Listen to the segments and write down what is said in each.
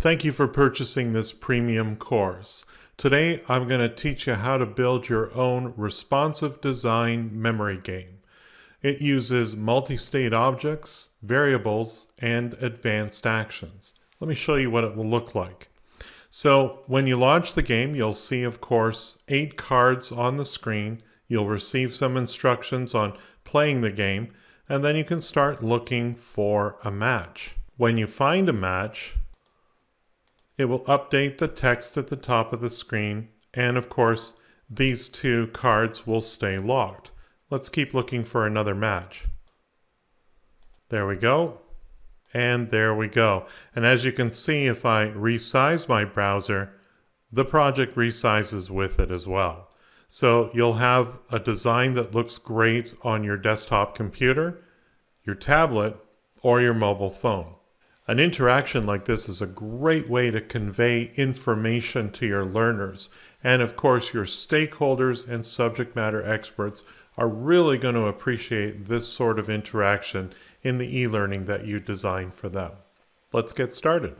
Thank you for purchasing this premium course. Today I'm going to teach you how to build your own responsive design memory game. It uses multi-state objects, variables, and advanced actions. Let me show you what it will look like. So when you launch the game, you'll see, of course, 8 cards on the screen. You'll receive some instructions on playing the game, and then you can start looking for a match. When you find a match, it will update the text at the top of the screen, and of course, these 2 cards will stay locked. Let's keep looking for another match. There we go. And there we go. And as you can see, if I resize my browser, the project resizes with it as well. So you'll have a design that looks great on your desktop computer, your tablet, or your mobile phone. An interaction like this is a great way to convey information to your learners. And of course, your stakeholders and subject matter experts are really going to appreciate this sort of interaction in the e-learning that you design for them. Let's get started.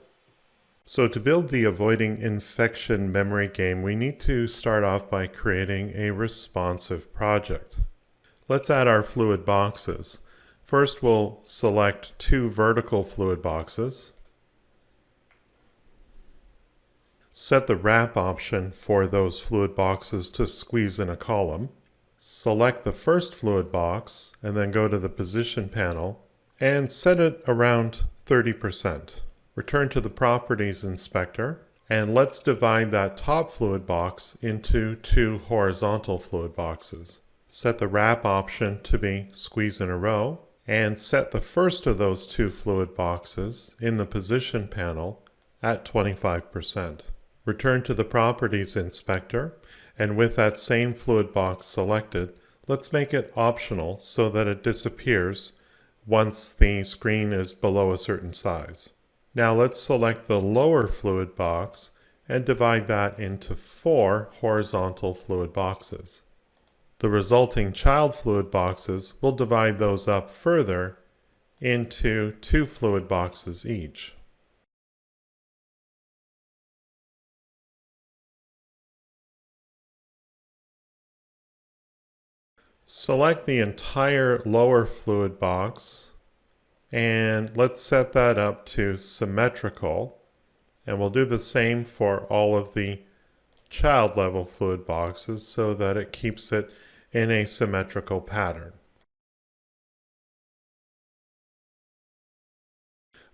So to build the Avoiding Infection memory game, we need to start off by creating a responsive project. Let's add our fluid boxes. First, we'll select 2 vertical fluid boxes. Set the wrap option for those fluid boxes to squeeze in a column. Select the first fluid box and then go to the position panel and set it around 30%. Return to the Properties Inspector and let's divide that top fluid box into 2 horizontal fluid boxes. Set the wrap option to be squeeze in a row and set the first of those 2 fluid boxes in the position panel at 25%. Return to the Properties Inspector, and with that same fluid box selected, let's make it optional so that it disappears once the screen is below a certain size. Now let's select the lower fluid box and divide that into 4 horizontal fluid boxes. The resulting child fluid boxes, will divide those up further into 2 fluid boxes each. Select the entire lower fluid box and let's set that up to symmetrical, and we'll do the same for all of the child level fluid boxes so that it keeps it in a symmetrical pattern.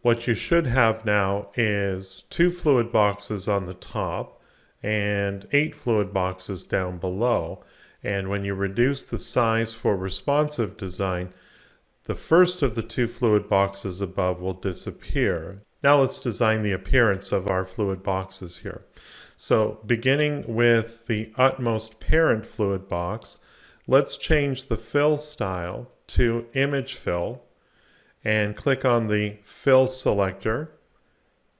What you should have now is 2 fluid boxes on the top and 8 fluid boxes down below. And when you reduce the size for responsive design, the first of the 2 fluid boxes above will disappear. Now let's design the appearance of our fluid boxes here. So beginning with the utmost parent fluid box, let's change the fill style to image fill and click on the fill selector,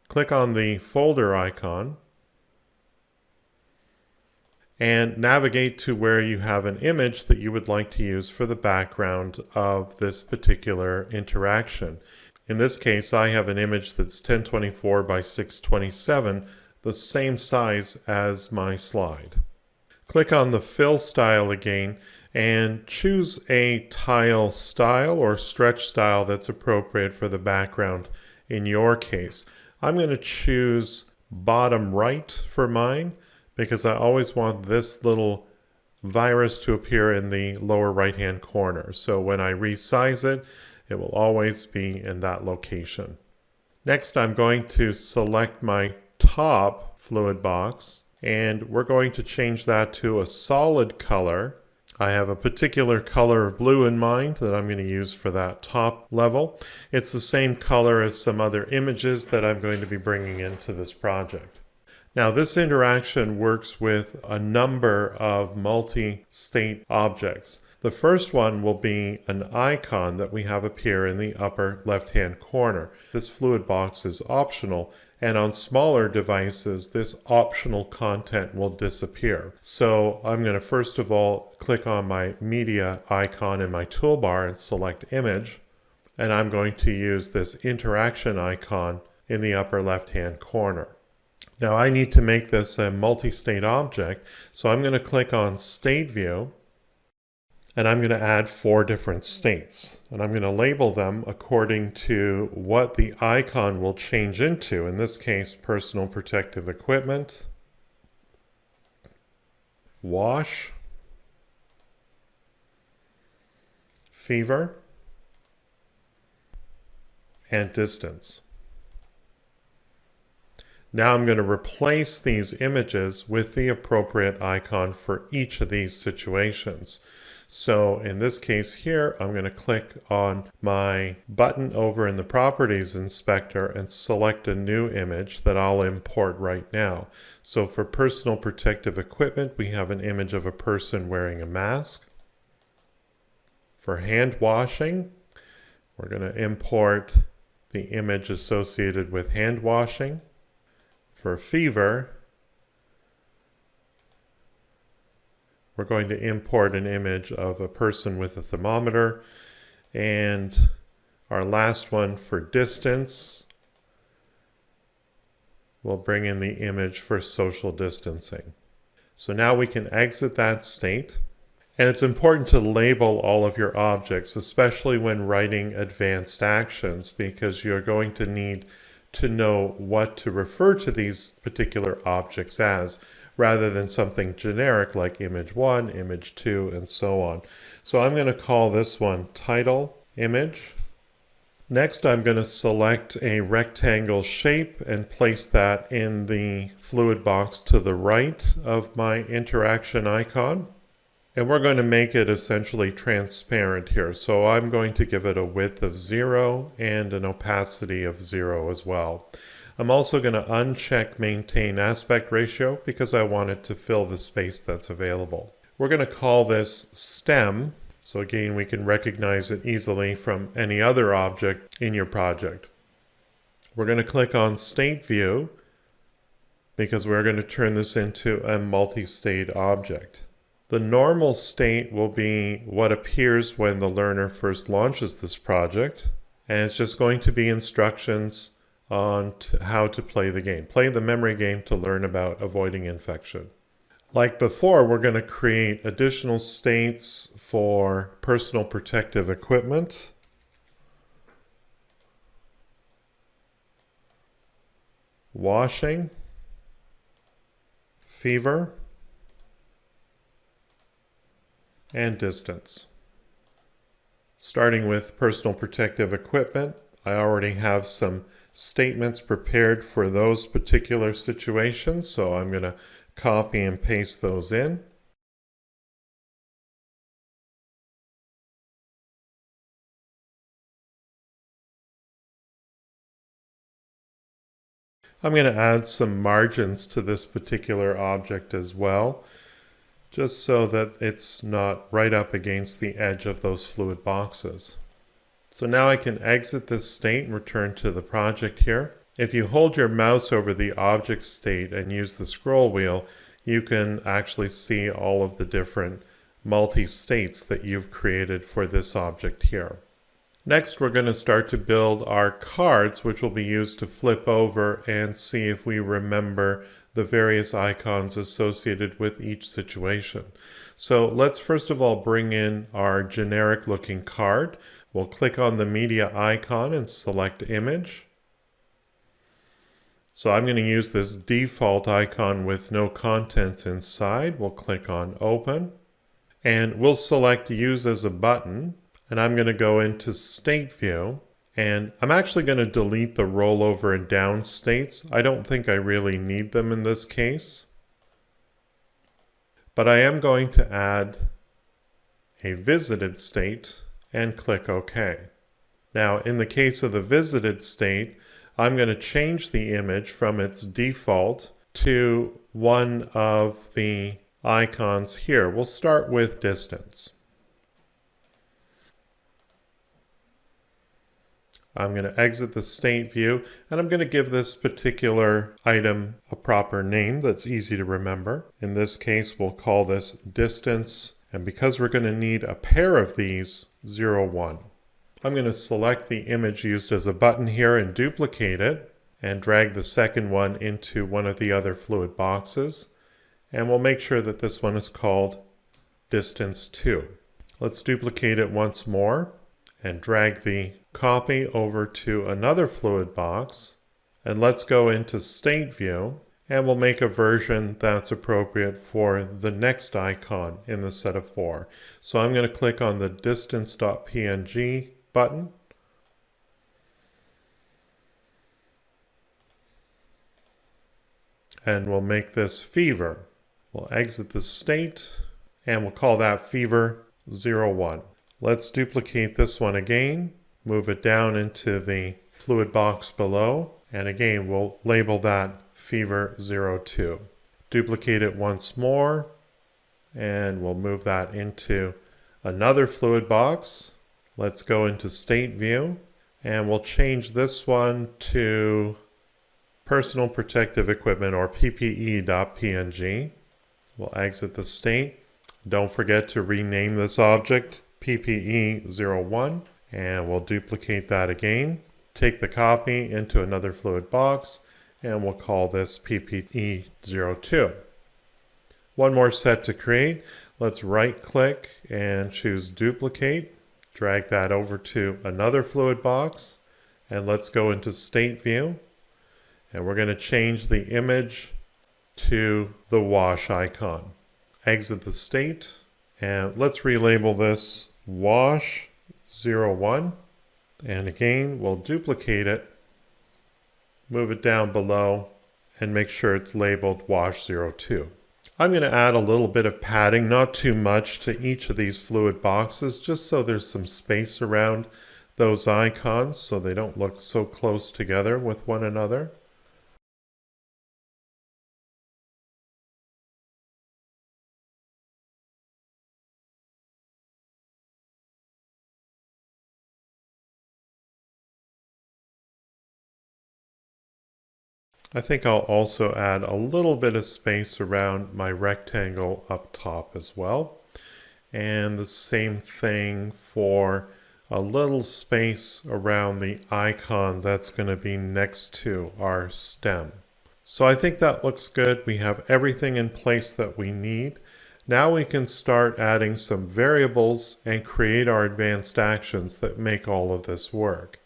click on the folder icon, and navigate to where you have an image that you would like to use for the background of this particular interaction. In this case, I have an image that's 1024 by 627, the same size as my slide. Click on the fill style again and choose a tile style or stretch style that's appropriate for the background in your case. I'm going to choose bottom right for mine because I always want this little virus to appear in the lower right hand corner. So when I resize it, it will always be in that location. Next, I'm going to select my top fluid box and we're going to change that to a solid color. I have a particular color of blue in mind that I'm going to use for that top level. It's the same color as some other images that I'm going to be bringing into this project. Now this interaction works with a number of multi-state objects. The first one will be an icon that we have appear in the upper left-hand corner. This fluid box is optional, and on smaller devices, this optional content will disappear. So I'm going to first of all click on my media icon in my toolbar and select image, and I'm going to use this interaction icon in the upper left-hand corner. Now I need to make this a multi-state object, so I'm going to click on State View, and I'm going to add 4 different states. And I'm going to label them according to what the icon will change into. In this case, personal protective equipment, wash, fever, and distance. Now I'm going to replace these images with the appropriate icon for each of these situations. So in this case here, I'm going to click on my button over in the Properties Inspector and select a new image that I'll import right now. So for personal protective equipment, we have an image of a person wearing a mask. For hand washing, we're going to import the image associated with hand washing. For fever, we're going to import an image of a person with a thermometer. And our last one for distance, we'll bring in the image for social distancing. So now we can exit that state. And it's important to label all of your objects, especially when writing advanced actions, because you're going to need to know what to refer to these particular objects as, rather than something generic like image 1, image 2, and so on. So I'm going to call this one title image. Next, I'm going to select a rectangle shape and place that in the fluid box to the right of my interaction icon. And we're going to make it essentially transparent here. So I'm going to give it a width of 0 and an opacity of 0 as well. I'm also going to uncheck Maintain Aspect Ratio because I want it to fill the space that's available. We're going to call this Stem. So again, we can recognize it easily from any other object in your project. We're going to click on State View because we're going to turn this into a multi-state object. The normal state will be what appears when the learner first launches this project, and it's just going to be instructions on how to play the game. Play the memory game to learn about avoiding infection. Like before, we're going to create additional states for personal protective equipment, washing, fever, and distance. Starting with personal protective equipment, I already have some statements prepared for those particular situations, so I'm going to copy and paste those in. I'm going to add some margins to this particular object as well, just so that it's not right up against the edge of those fluid boxes. So now I can exit this state and return to the project here. If you hold your mouse over the object state and use the scroll wheel, you can actually see all of the different multi-states that you've created for this object here. Next, we're going to start to build our cards, which will be used to flip over and see if we remember the various icons associated with each situation. So let's first of all bring in our generic looking card. We'll click on the media icon and select image. So I'm going to use this default icon with no contents inside. We'll click on open and we'll select use as a button. And I'm going to go into State View, and I'm actually going to delete the rollover and down states. I don't think I really need them in this case. But I am going to add a visited state and click OK. Now, in the case of the visited state, I'm going to change the image from its default to one of the icons here. We'll start with distance. I'm going to exit the state view, and I'm going to give this particular item a proper name that's easy to remember. In this case, we'll call this distance, and because we're going to need a pair of these, 0, 1. I'm going to select the image used as a button here and duplicate it, and drag the second one into one of the other fluid boxes. And we'll make sure that this one is called distance 2. Let's duplicate it once more and drag the copy over to another fluid box. And let's go into state view, and we'll make a version that's appropriate for the next icon in the set of 4. So I'm going to click on the distance.png button. And we'll make this fever. We'll exit the state, and we'll call that fever 01. Let's duplicate this one again, move it down into the fluid box below, and again we'll label that fever 02. Duplicate it once more, and we'll move that into another fluid box. Let's go into state view, and we'll change this one to personal protective equipment, or ppe.png. We'll exit the state. Don't forget to rename this object PPE01, and we'll duplicate that again. Take the copy into another fluid box, and we'll call this PPE02. One more set to create. Let's right click and choose duplicate. Drag that over to another fluid box, and let's go into state view. And we're going to change the image to the wash icon. Exit the state, and let's relabel this wash 01. And again, we'll duplicate it, move it down below, and make sure it's labeled wash 02. I'm going to add a little bit of padding, not too much, to each of these fluid boxes, just so there's some space around those icons so they don't look so close together with one another. I think I'll also add a little bit of space around my rectangle up top as well. And the same thing for a little space around the icon that's going to be next to our stem. So I think that looks good. We have everything in place that we need. Now we can start adding some variables and create our advanced actions that make all of this work.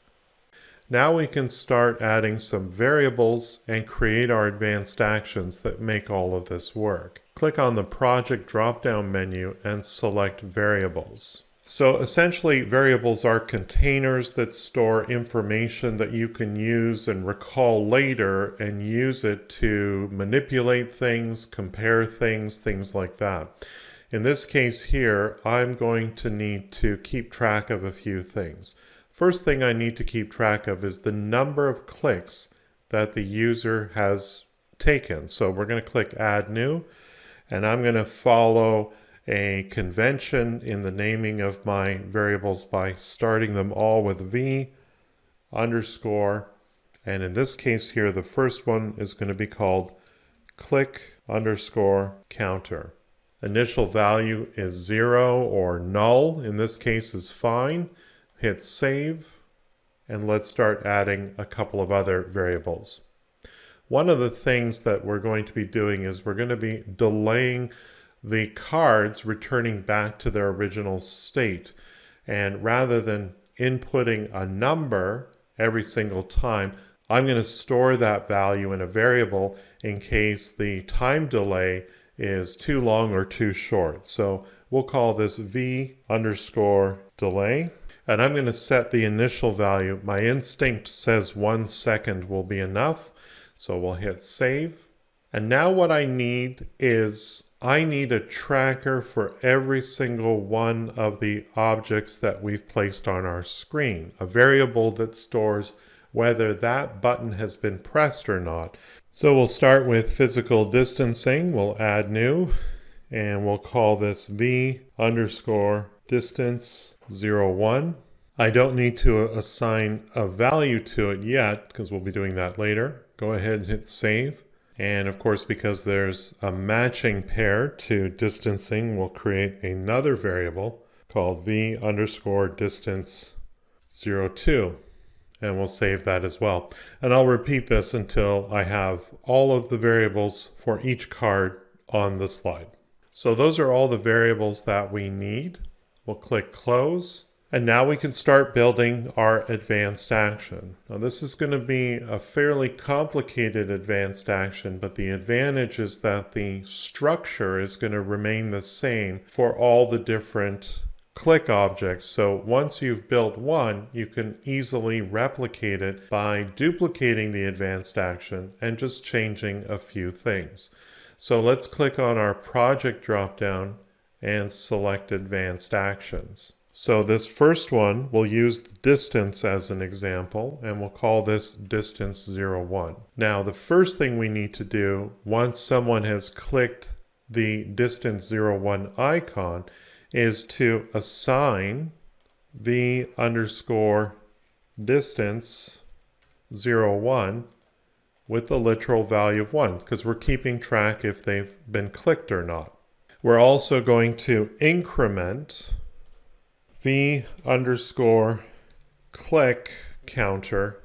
Now we can start adding some variables and create our advanced actions that make all of this work. Click on the Project drop-down menu and select Variables. So essentially, variables are containers that store information that you can use and recall later and use it to manipulate things, compare things, things like that. In this case here, I'm going to need to keep track of a few things. First thing I need to keep track of is the number of clicks that the user has taken. So we're going to click Add New, and I'm going to follow a convention in the naming of my variables by starting them all with V underscore, and in this case here the first one is going to be called click underscore counter. Initial value is 0 or null. In this case is fine. Hit save, and let's start adding a couple of other variables. One of the things that we're going to be doing is we're going to be delaying the cards returning back to their original state. And rather than inputting a number every single time, I'm going to store that value in a variable in case the time delay is too long or too short. So we'll call this V underscore delay. And I'm going to set the initial value. My instinct says 1 second will be enough. So we'll hit save. And now what I need is I need a tracker for every single one of the objects that we've placed on our screen. A variable that stores whether that button has been pressed or not. So we'll start with physical distancing. We'll add new, and we'll call this V underscore distance 01. I don't need to assign a value to it yet because we'll be doing that later. Go ahead and hit save. And of course, because there's a matching pair to distancing, we'll create another variable called V underscore distance 02. And we'll save that as well. And I'll repeat this until I have all of the variables for each card on the slide. So those are all the variables that we need. We'll click close. And now we can start building our advanced action. Now this is going to be a fairly complicated advanced action, but the advantage is that the structure is going to remain the same for all the different click objects. So once you've built one, you can easily replicate it by duplicating the advanced action and just changing a few things. So let's click on our project dropdown and select advanced actions. So this first one, we'll use the distance as an example, and we'll call this distance 0, 1. Now the first thing we need to do once someone has clicked the distance 0, 1 icon is to assign v underscore distance 0, 1 with the literal value of 1, because we're keeping track if they've been clicked or not. We're also going to increment v underscore click counter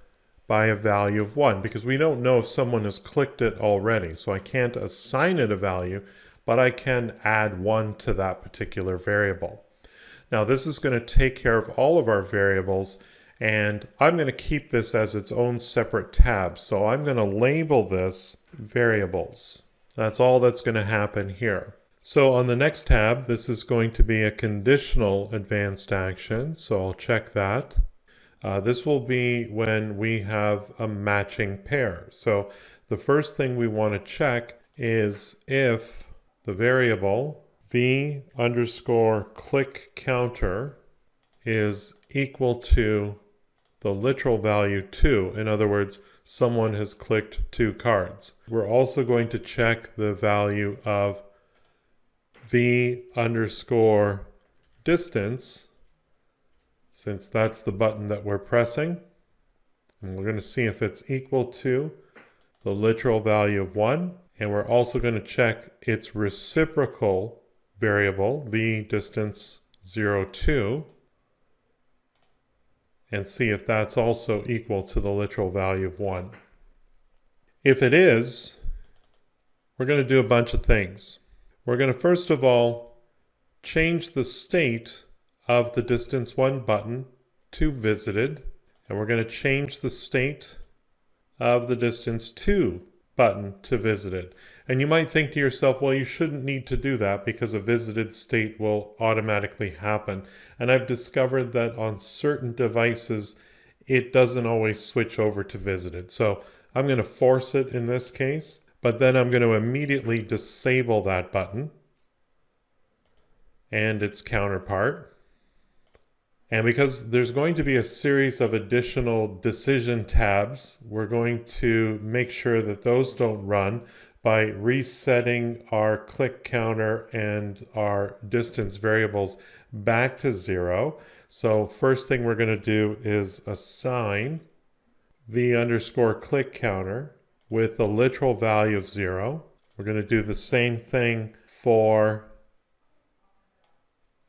by a value of 1, because we don't know if someone has clicked it already. So I can't assign it a value, but I can add 1 to that particular variable. Now this is going to take care of all of our variables, and I'm going to keep this as its own separate tab. So I'm going to label this variables. That's all that's going to happen here. So on the next tab, this is going to be a conditional advanced action. So I'll check that. This will be when we have a matching pair. So the first thing we want to check is if the variable v underscore click counter is equal to the literal value 2. In other words, someone has clicked 2 cards. We're also going to check the value of v underscore distance, since that's the button that we're pressing. And we're going to see if it's equal to the literal value of 1. And we're also going to check its reciprocal variable, v distance 0, 2, and see if that's also equal to the literal value of 1. If it is, we're going to do a bunch of things. We're going to first of all change the state of the distance 1 button to visited, and we're going to change the state of the distance 2 button to visited. And you might think to yourself, well, you shouldn't need to do that because a visited state will automatically happen. And I've discovered that on certain devices, it doesn't always switch over to visited. So I'm going to force it in this case, but then I'm going to immediately disable that button and its counterpart. And because there's going to be a series of additional decision tabs, we're going to make sure that those don't run by resetting our click counter and our distance variables back to 0. So first thing we're going to do is assign v underscore click counter with the literal value of 0. We're going to do the same thing for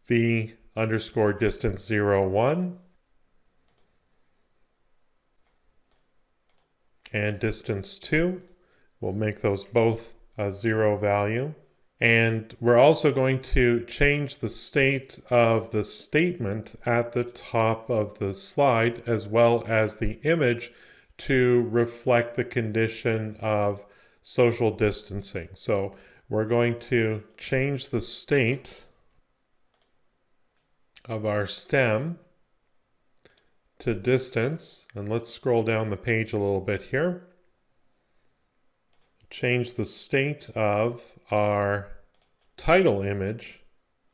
v underscore distance 0, 1 and distance 2. We'll make those both a 0 value. And we're also going to change the state of the statement at the top of the slide as well as the image to reflect the condition of social distancing. So we're going to change the state of our stem to distance, and let's scroll down the page a little bit here. Change the state of our title image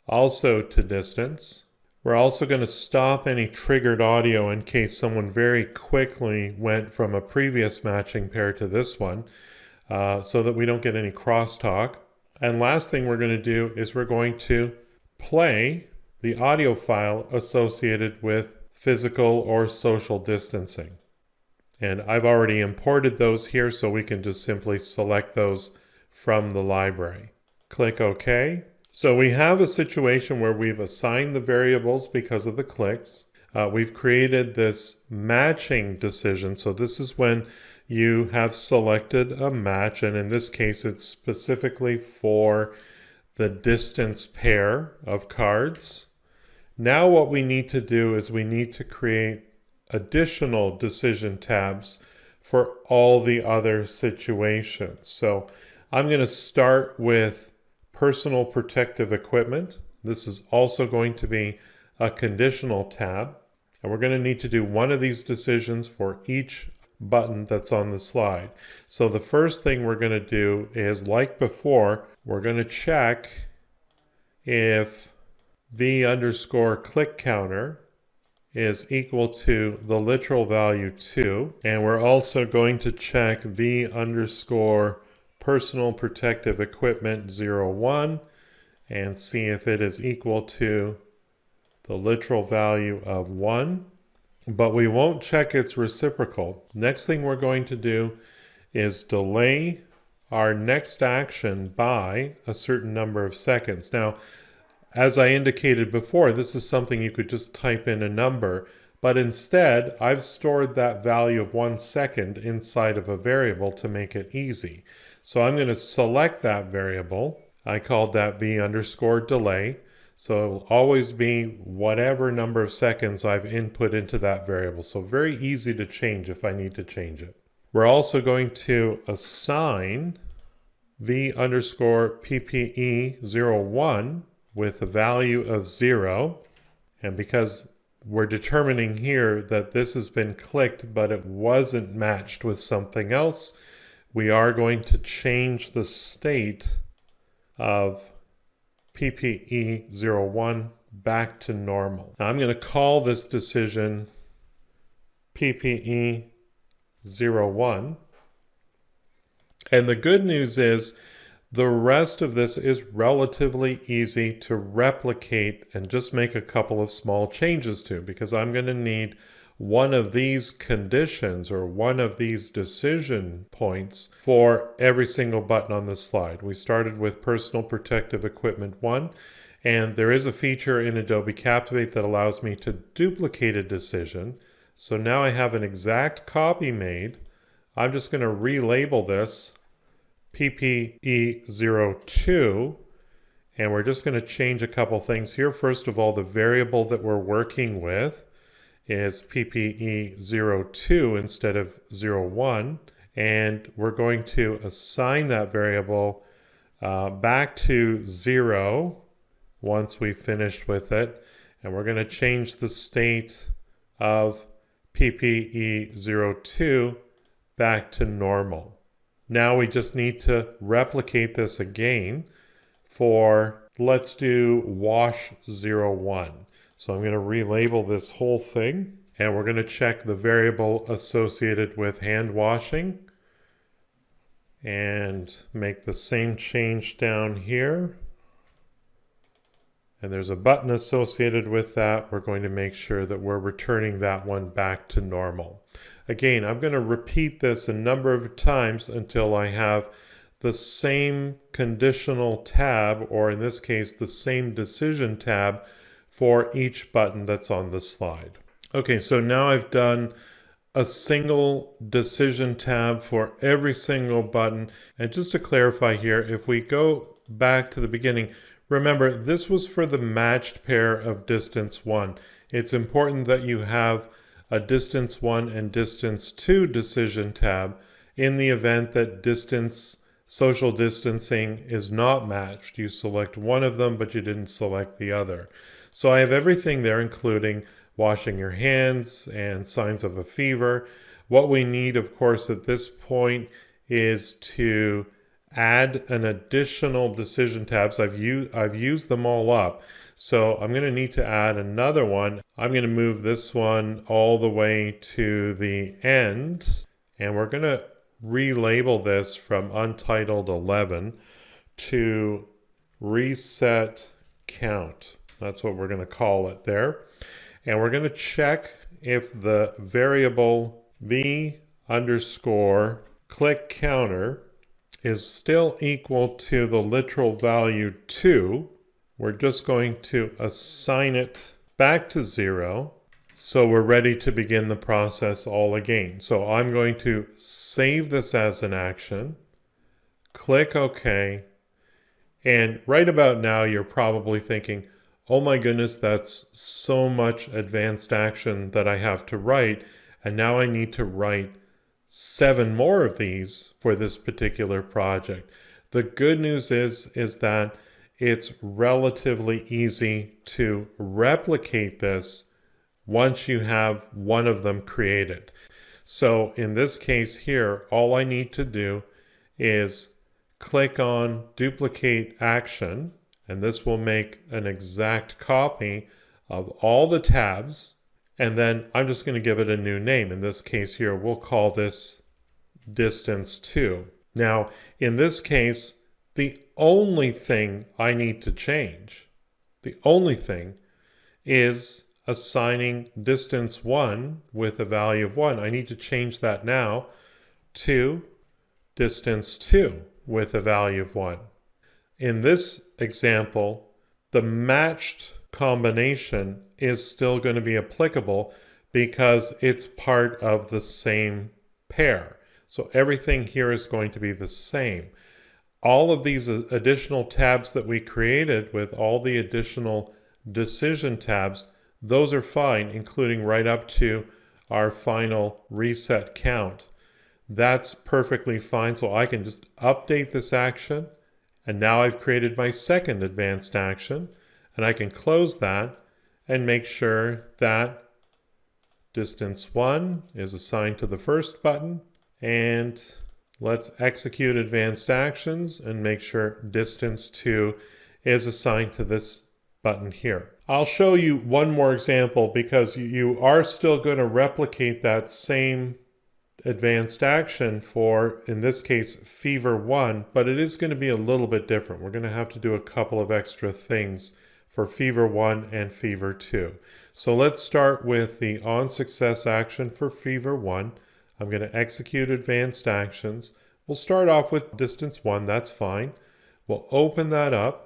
also to distance. We're also going to stop any triggered audio in case someone very quickly went from a previous matching pair to this one, so that we don't get any crosstalk. And last thing we're going to do is we're going to play the audio file associated with physical or social distancing. And I've already imported those here, so we can just simply select those from the library. Click OK. So we have a situation where we've assigned the variables because of the clicks. we've created this matching decision. So this is when you have selected a match, and in this case it's specifically for the distance pair of cards. Now what we need to do is we need to create additional decision tabs for all the other situations. So I'm going to start with personal protective equipment. This is also going to be a conditional tab, and we're going to need to do one of these decisions for each button that's on the slide. So the first thing we're going to do is, like before, we're going to check if v_click counter is equal to the literal value 2, and we're also going to check v_personal protective equipment 01 and see if it is equal to the literal value of 1, but we won't check its reciprocal. Next thing we're going to do is delay our next action by a certain number of seconds. Now, as I indicated before, this is something you could just type in a number, but instead I've stored that value of 1 second inside of a variable to make it easy. So I'm going to select that variable. I called that v_delay. So it will always be whatever number of seconds I've input into that variable. So very easy to change if I need to change it. We're also going to assign v_ppe01 with a value of 0. And because we're determining here that this has been clicked but it wasn't matched with something else, we are going to change the state of PPE01 back to normal. Now I'm going to call this decision PPE01. And the good news is the rest of this is relatively easy to replicate and just make a couple of small changes to, because I'm going to need one of these conditions or one of these decision points for every single button on the slide. We started with personal protective equipment 1, and there is a feature in Adobe Captivate that allows me to duplicate a decision. So now I have an exact copy made. I'm just going to relabel this PPE02, and we're just going to change a couple things here. First of all, the variable that we're working with is PPE02 instead of 01, and we're going to assign that variable back to 0 once we've finished with it, and we're going to change the state of PPE02 back to normal. Now we just need to replicate this again for, let's do wash 01. So I'm going to relabel this whole thing, and we're going to check the variable associated with hand washing and make the same change down here. And there's a button associated with that. We're going to make sure that we're returning that one back to normal. Again, I'm going to repeat this a number of times until I have the same conditional tab, or in this case, the same decision tab for each button that's on the slide. Okay, so now I've done a single decision tab for every single button. And just to clarify here, if we go back to the beginning, remember, this was for the matched pair of distance 1. It's important that you have a distance 1 and distance 2 decision tab in the event that social distancing is not matched. You select one of them, but you didn't select the other. So I have everything there, including washing your hands and signs of a fever. What we need, of course, at this point is to add an additional decision tabs. I've used them all up. So I'm going to need to add another one. I'm going to move this one all the way to the end, and we're going to relabel this from untitled 11 to reset count. That's what we're going to call it there. And we're going to check if the variable v_click counter is still equal to the literal value 2. We're just going to assign it back to 0. So we're ready to begin the process all again. So I'm going to save this as an action, click OK, and right about now you're probably thinking, oh my goodness, that's so much advanced action that I have to write, and now I need to write 7 more of these for this particular project. The good news is that it's relatively easy to replicate this once you have one of them created. So in this case here, all I need to do is click on duplicate action, and this will make an exact copy of all the tabs. And then I'm just going to give it a new name. In this case here, we'll call this distance 2. Now, in this case, the only thing I need to change, the only thing is assigning distance 1 with a value of 1. I need to change that now to distance 2 with a value of 1. In this example, the matched combination is still going to be applicable because it's part of the same pair. So everything here is going to be the same. All of these additional tabs that we created with all the additional decision tabs, those are fine, including right up to our final reset count. That's perfectly fine. So I can just update this action. And now I've created my second advanced action. And I can close that and make sure that distance 1 is assigned to the first button. And let's execute advanced actions and make sure distance 2 is assigned to this button here. I'll show you one more example because you are still going to replicate that same advanced action for, in this case, Fever 1, but it is going to be a little bit different. We're going to have to do a couple of extra things for Fever 1 and Fever 2. So let's start with the onSuccess action for Fever 1. I'm going to execute advanced actions. We'll start off with distance 1, that's fine. We'll open that up,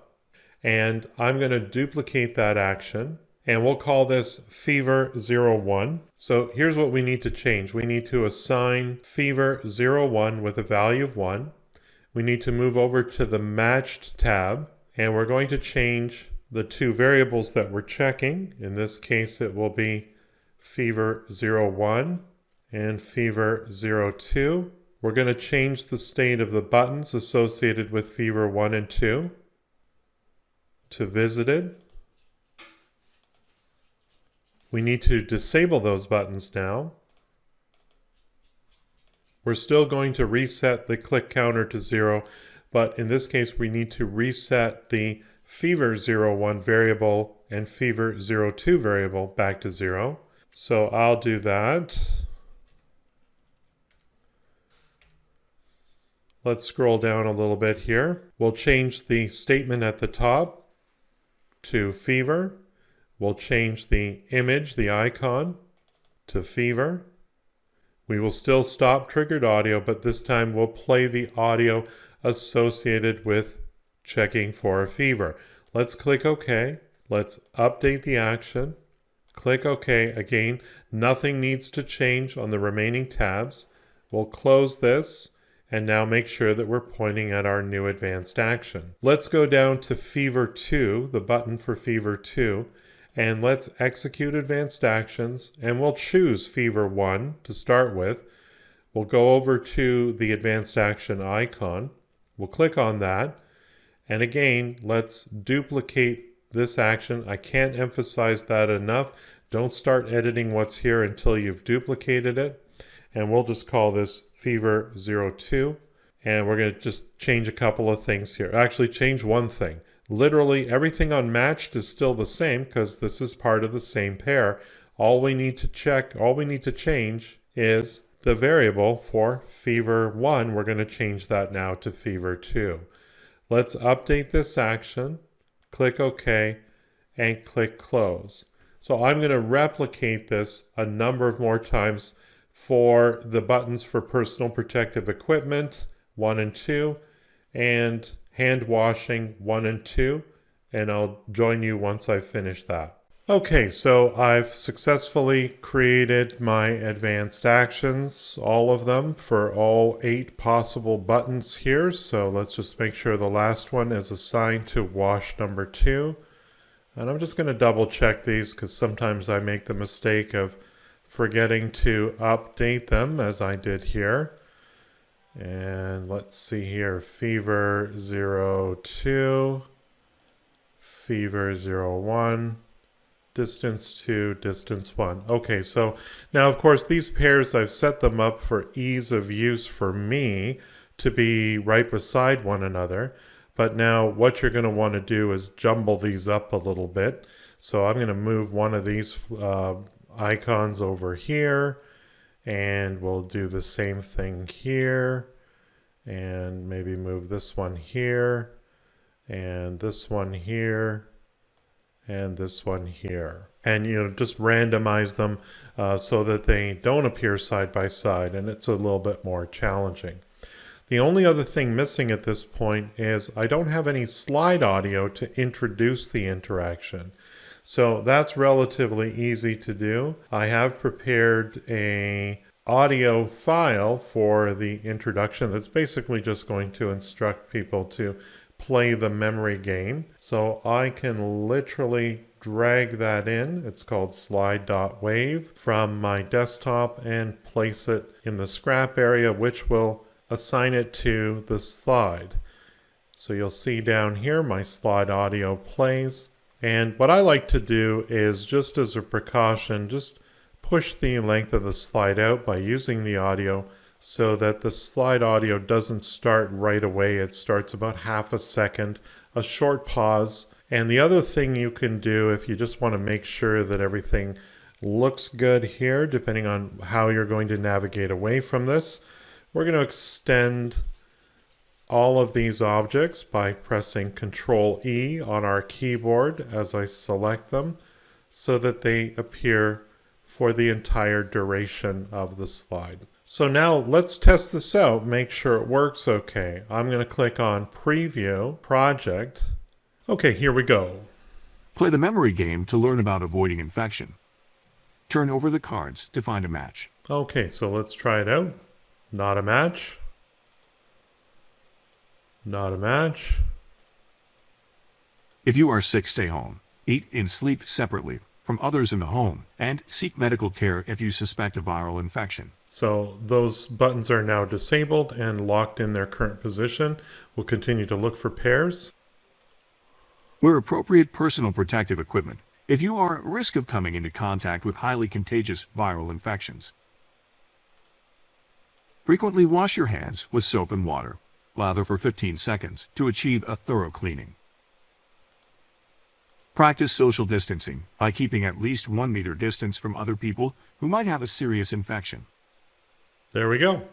and I'm going to duplicate that action, and we'll call this Fever 01. So here's what we need to change. We need to assign Fever 01 with a value of 1. We need to move over to the Matched tab, and we're going to change the 2 variables that we're checking. In this case, it will be Fever 01 and Fever 02. We're going to change the state of the buttons associated with Fever 1 and 2 to visited. We need to disable those buttons now. We're still going to reset the click counter to 0, but in this case we need to reset the Fever 01 variable and Fever 02 variable back to 0. So I'll do that. Let's scroll down a little bit here. We'll change the statement at the top to Fever. We'll change the image, the icon, to Fever. We will still stop triggered audio, but this time we'll play the audio associated with checking for a fever. Let's click OK. Let's update the action. Click OK. Again, nothing needs to change on the remaining tabs. We'll close this. And now make sure that we're pointing at our new advanced action. Let's go down to Fever 2, the button for Fever 2, and let's execute advanced actions, and we'll choose Fever 1 to start with. We'll go over to the advanced action icon. We'll click on that, and again, let's duplicate this action. I can't emphasize that enough. Don't start editing what's here until you've duplicated it. And we'll just call this Fever 02. And we're going to just change a couple of things here. Actually, change one thing. Literally everything on matched is still the same because this is part of the same pair. All we need to change is the variable for Fever 1. We're going to change that now to Fever 2. Let's update this action, click OK, and click Close. So I'm going to replicate this a number of more times for the buttons for personal protective equipment 1 and 2 and hand washing 1 and 2, and I'll join you once I've finished that. Okay, so I've successfully created my advanced actions, all of them, for all 8 possible buttons here. So let's just make sure the last one is assigned to wash number 2. And I'm just going to double check these because sometimes I make the mistake of forgetting to update them as I did here. And let's see here, fever 02, fever 01. Distance 2, distance 1. Okay, so now of course these pairs, I've set them up for ease of use for me to be right beside one another. But now what you're going to want to do is jumble these up a little bit. So I'm going to move one of these icons over here, and we'll do the same thing here, and maybe move this one here, and this one here, and this one here. And just randomize them so that they don't appear side by side, and it's a little bit more challenging. The only other thing missing at this point is I don't have any slide audio to introduce the interaction. So that's relatively easy to do. I have prepared a audio file for the introduction that's basically just going to instruct people to play the memory game. So I can literally drag that in. It's called slide.wave from my desktop and place it in the scrap area, which will assign it to the slide. So you'll see down here my slide audio plays. And what I like to do is, just as a precaution, just push the length of the slide out by using the audio so that the slide audio doesn't start right away. It starts about half a second, a short pause. And the other thing you can do, if you just want to make sure that everything looks good here, depending on how you're going to navigate away from this, we're going to extend all of these objects by pressing Control E on our keyboard as I select them so that they appear for the entire duration of the slide. So now let's test this out, make sure it works okay. I'm going to click on Preview, Project. Okay, here we go. Play the memory game to learn about avoiding infection. Turn over the cards to find a match. Okay, so let's try it out. Not a match. Not a match. If you are sick, stay home. Eat and sleep separately from others in the home, and seek medical care if you suspect a viral infection. So those buttons are now disabled and locked in their current position. We'll continue to look for pairs. Wear appropriate personal protective equipment if you are at risk of coming into contact with highly contagious viral infections. Frequently wash your hands with soap and water. Lather for 15 seconds to achieve a thorough cleaning. Practice social distancing by keeping at least 1 meter distance from other people who might have a serious infection. There we go.